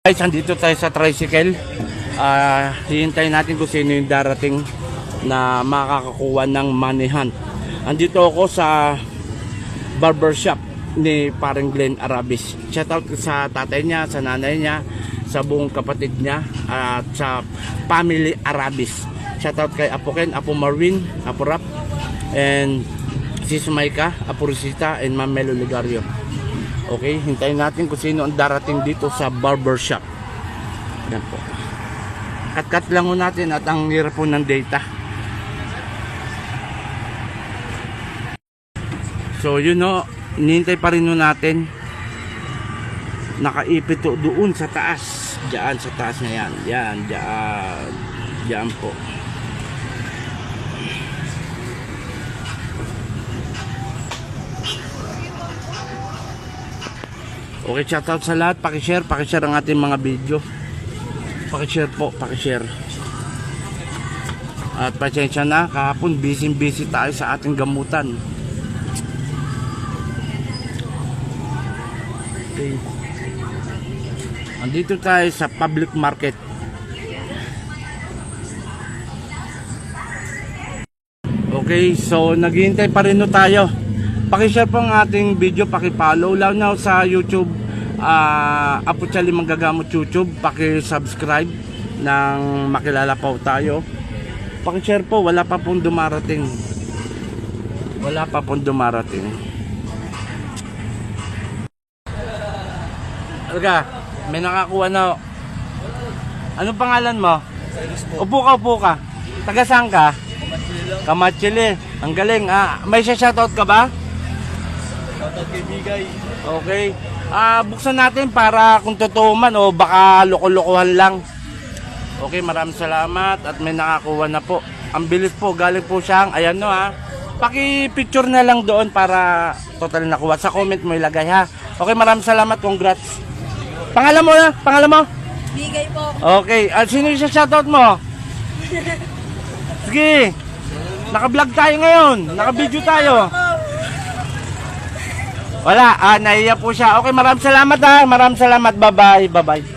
Guys, andito tayo sa tricycle. Hihintayin natin kung sino yung darating na makakakuha ng money hunt. Andito ako sa barbershop ni Parang Glenn Arabis. Shout out sa tatay niya, sa nanay niya, sa buong kapatid niya, at sa family Arabis. Shout out kay Apo Ken, Apo Marvin, Apo Rap, and si Sumayka, Apo Rosita, and Ma'am Melo Ligario. Okay, hintayin natin kung sino ang darating dito sa barbershop. Yan po. Cut lang ho natin at ang hirap po ng data. So yun o, hinihintay pa rin ho natin. Nakaipit doon sa taas. Diyan sa taas na yan. Yan, diyan. Diyan po. Okay, shoutout sa lahat. Pakishare ang ating mga video. Pakishare po, pakishare. At pasensya na, kahapon busy tayo sa ating gamutan. Okay. Andito tayo sa public market. Okay, so naghihintay pa rin tayo. Pakishare po ang ating video, pakipollow lang na sa YouTube, Apo Chali Manggagamot YouTube, pakisubscribe nang makilala po tayo. Pakishare po, wala pa pong dumarating. Wala pa pong dumarating. Alga, may nakakuha na. Anong pangalan mo? Upo ka. Taga saan ka? Kamatsili. Ang galing. May shoutout ka ba? Shoutout kay Bigay. Okay. Buksan natin para kung totoo man o baka loko-lokohan lang. Okay, maraming salamat at may nakakuha na po. Ang bilis po, galing po siyang, ayan no paki-picture na lang doon para total nakuha. Sa comment mo ilagay ha. Okay, maraming salamat, congrats. Pangalan mo na? Pangalan mo? Bigay po. Okay, sino yung shoutout mo? Sige. Naka-vlog tayo ngayon. Naka-video tayo. Wala, naiya po siya. Okay, maraming salamat ha. Maraming salamat. Bye-bye. Bye-bye.